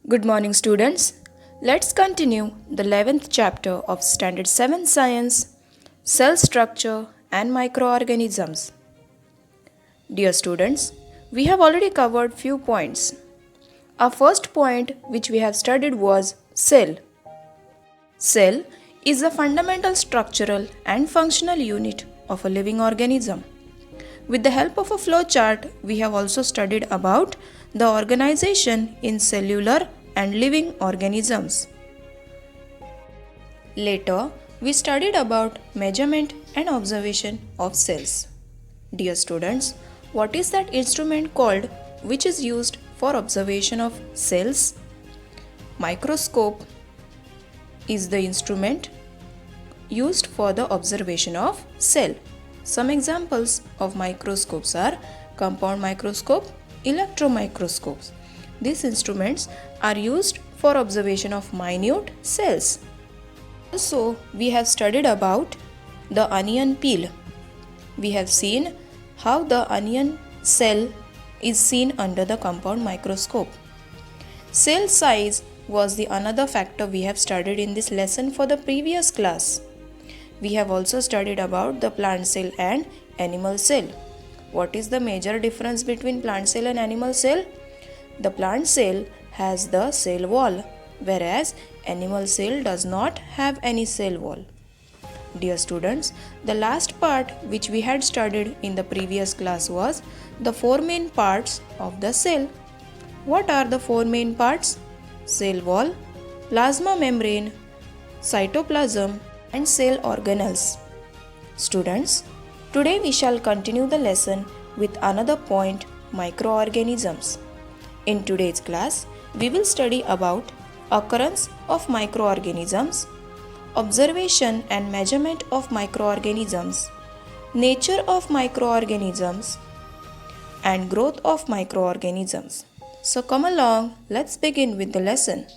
Good morning, students. Let's continue the 11th chapter of Standard 7 Science, Cell Structure and Microorganisms. Dear students, we have already covered few points. Our first point which we have studied was cell. Cell is a fundamental structural and functional unit of a living organism. With the help of a flow chart, we have also studied about the organization in cellular and living organisms. Later, we studied about measurement and observation of cells. Dear students, what is that instrument called which is used for observation of cells? Microscope is the instrument used for the observation of cell. Some examples of microscopes are compound microscope, electron microscopes. These instruments are used for observation of minute cells. Also, we have studied about the onion peel. We have seen how the onion cell is seen under the compound microscope. Cell size was the another factor we have studied in this lesson for the previous class. We have also studied about the plant cell and animal cell. What is the major difference between plant cell and animal cell? The plant cell has the cell wall, whereas animal cell does not have any cell wall. Dear students, the last part which we had studied in the previous class was the four main parts of the cell. What are the four main parts? Cell wall, plasma membrane, cytoplasm, and cell organelles. Students, today we shall continue the lesson with another point, microorganisms. In today's class, we will study about occurrence of microorganisms, observation and measurement of microorganisms, nature of microorganisms, and growth of microorganisms. So come along, let's begin with the lesson.